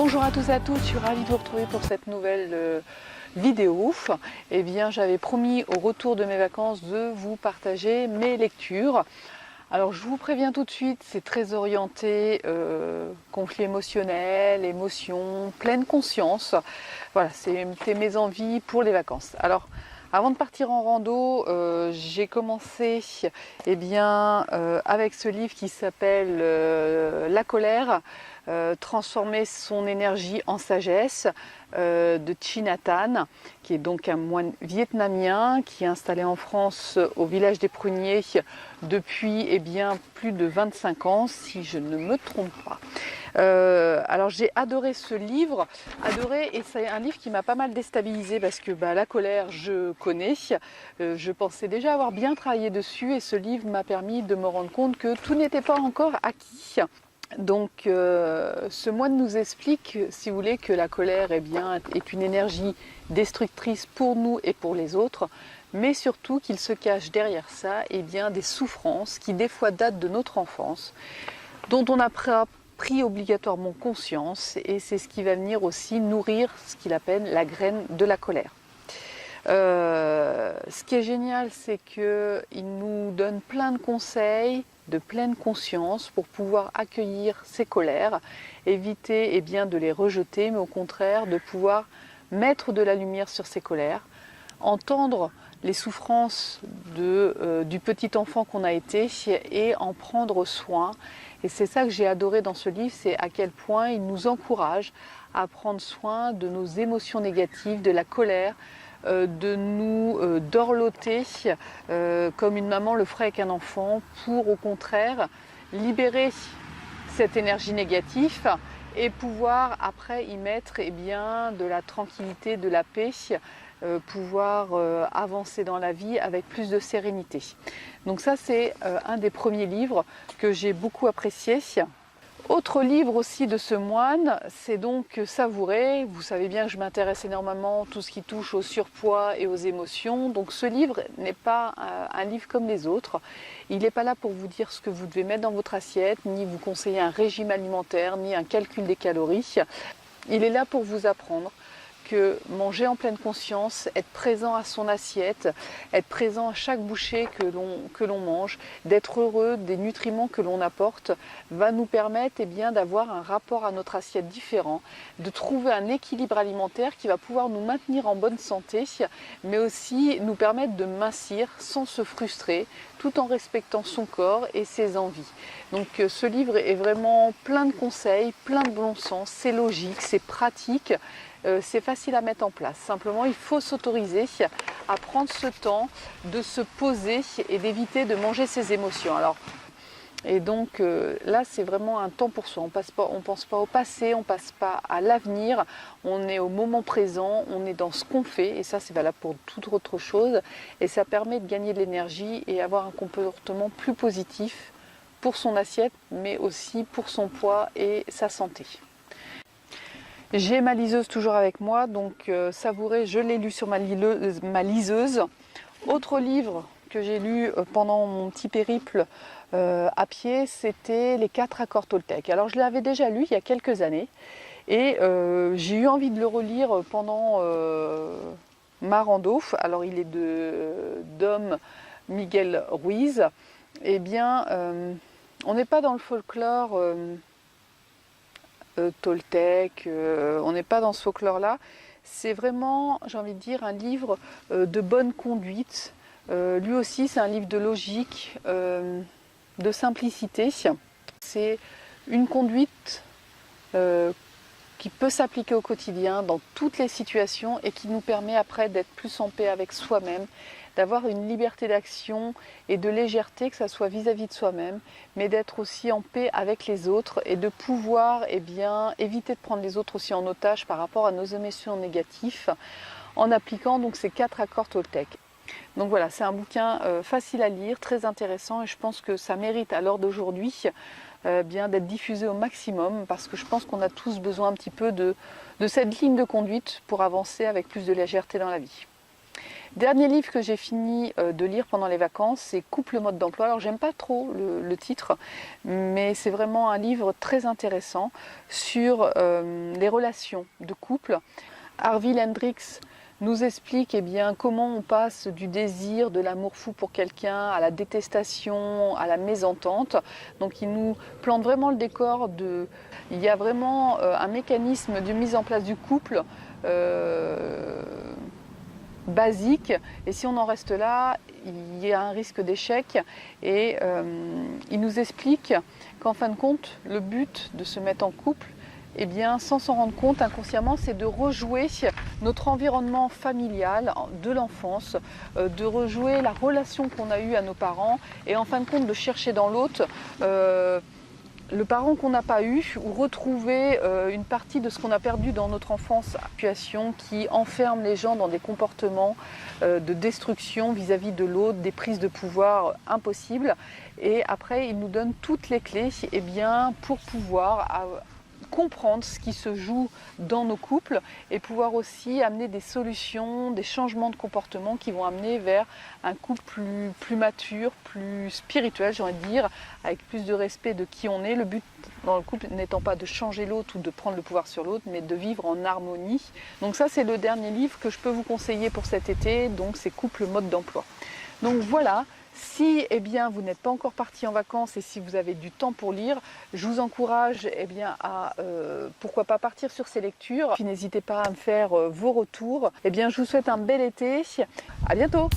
Bonjour à tous et à toutes, je suis ravie de vous retrouver pour cette nouvelle vidéo. Eh bien, j'avais promis au retour de mes vacances de vous partager mes lectures. Alors, je vous préviens tout de suite, c'est très orienté conflit émotionnel, émotion, pleine conscience. Voilà, c'était mes envies pour les vacances. Alors, avant de partir en rando, j'ai commencé avec ce livre qui s'appelle La colère, transformer son énergie en sagesse, de Chinatan, qui est donc un moine vietnamien qui est installé en France au village des Pruniers depuis plus de 25 ans, si je ne me trompe pas. Alors j'ai adoré ce livre, et c'est un livre qui m'a pas mal déstabilisée parce que la colère, je connais, je pensais déjà avoir bien travaillé dessus et ce livre m'a permis de me rendre compte que tout n'était pas encore acquis. Donc ce moine nous explique, si vous voulez, que la colère est une énergie destructrice pour nous et pour les autres, mais surtout qu'il se cache derrière ça des souffrances qui des fois datent de notre enfance, dont on a pris obligatoirement conscience, et c'est ce qui va venir aussi nourrir ce qu'il appelle la graine de la colère. Ce qui est génial, c'est qu'il nous donne plein de conseils de pleine conscience pour pouvoir accueillir ces colères, éviter de les rejeter, mais au contraire de pouvoir mettre de la lumière sur ces colères, entendre les souffrances du petit enfant qu'on a été et en prendre soin. Et c'est ça que j'ai adoré dans ce livre, c'est à quel point il nous encourage à prendre soin de nos émotions négatives, de la colère, de nous dorloter comme une maman le ferait avec un enfant, pour au contraire libérer cette énergie négative et pouvoir après y mettre de la tranquillité, de la paix, pouvoir avancer dans la vie avec plus de sérénité. Donc ça, c'est un des premiers livres que j'ai beaucoup apprécié. Autre livre aussi de ce moine, c'est donc Savourer. Vous savez bien que je m'intéresse énormément à tout ce qui touche au surpoids et aux émotions. Donc ce livre n'est pas un livre comme les autres. Il n'est pas là pour vous dire ce que vous devez mettre dans votre assiette, ni vous conseiller un régime alimentaire, ni un calcul des calories. Il est là pour vous apprendre que manger en pleine conscience, être présent à son assiette, être présent à chaque bouchée que l'on mange, d'être heureux des nutriments que l'on apporte, va nous permettre d'avoir un rapport à notre assiette différent, de trouver un équilibre alimentaire qui va pouvoir nous maintenir en bonne santé, mais aussi nous permettre de mincir sans se frustrer, tout en respectant son corps et ses envies. Donc ce livre est vraiment plein de conseils, plein de bon sens, c'est logique, c'est pratique. C'est facile à mettre en place. Simplement, il faut s'autoriser à prendre ce temps de se poser et d'éviter de manger ses émotions. Donc là, c'est vraiment un temps pour soi. On ne pense pas au passé, on ne passe pas à l'avenir. On est au moment présent, on est dans ce qu'on fait. Et ça, c'est valable pour toute autre chose. Et ça permet de gagner de l'énergie et avoir un comportement plus positif pour son assiette, mais aussi pour son poids et sa santé. J'ai ma liseuse toujours avec moi, donc Savourer, je l'ai lu sur ma liseuse. Autre livre que j'ai lu pendant mon petit périple à pied, c'était Les 4 accords Toltec. Alors je l'avais déjà lu il y a quelques années et j'ai eu envie de le relire pendant ma rando. Alors il est de Dom Miguel Ruiz. On n'est pas dans le folklore Toltec, on n'est pas dans ce folklore-là. C'est vraiment, j'ai envie de dire, un livre de bonne conduite. Lui aussi, c'est un livre de logique, de simplicité. C'est une conduite qui peut s'appliquer au quotidien, dans toutes les situations, et qui nous permet après d'être plus en paix avec soi-même, d'avoir une liberté d'action et de légèreté, que ce soit vis-à-vis de soi-même, mais d'être aussi en paix avec les autres et de pouvoir éviter de prendre les autres aussi en otage par rapport à nos émotions négatives, en appliquant donc ces 4 accords Toltec. Donc voilà, c'est un bouquin facile à lire, très intéressant, et je pense que ça mérite à l'heure d'aujourd'hui d'être diffusé au maximum, parce que je pense qu'on a tous besoin un petit peu de cette ligne de conduite pour avancer avec plus de légèreté dans la vie. Dernier livre que j'ai fini de lire pendant les vacances, c'est Couple mode d'emploi. Alors j'aime pas trop le titre, mais c'est vraiment un livre très intéressant sur les relations de couple. Harville Hendrix nous explique comment on passe du désir, de l'amour fou pour quelqu'un, à la détestation, à la mésentente. Donc il nous plante vraiment le décor il y a vraiment un mécanisme de mise en place du couple basique, et si on en reste là, il y a un risque d'échec, et il nous explique qu'en fin de compte, le but de se mettre en couple, sans s'en rendre compte inconsciemment, c'est de rejouer notre environnement familial de l'enfance, de rejouer la relation qu'on a eue à nos parents, et en fin de compte de chercher dans l'autre le parent qu'on n'a pas eu, ou retrouver une partie de ce qu'on a perdu dans notre enfance, situation qui enferme les gens dans des comportements de destruction vis-à-vis de l'autre, des prises de pouvoir impossibles. Et après, il nous donne toutes les clés pour pouvoir comprendre ce qui se joue dans nos couples, et pouvoir aussi amener des solutions, des changements de comportement qui vont amener vers un couple plus mature, plus spirituel, j'ai envie de dire, avec plus de respect de qui on est. Le but dans le couple n'étant pas de changer l'autre ou de prendre le pouvoir sur l'autre, mais de vivre en harmonie. Donc ça, c'est le dernier livre que je peux vous conseiller pour cet été, donc c'est Couple mode d'emploi. Donc voilà. Si vous n'êtes pas encore parti en vacances et si vous avez du temps pour lire, je vous encourage à pourquoi pas partir sur ces lectures. Puis n'hésitez pas à me faire vos retours. Je vous souhaite un bel été. À bientôt.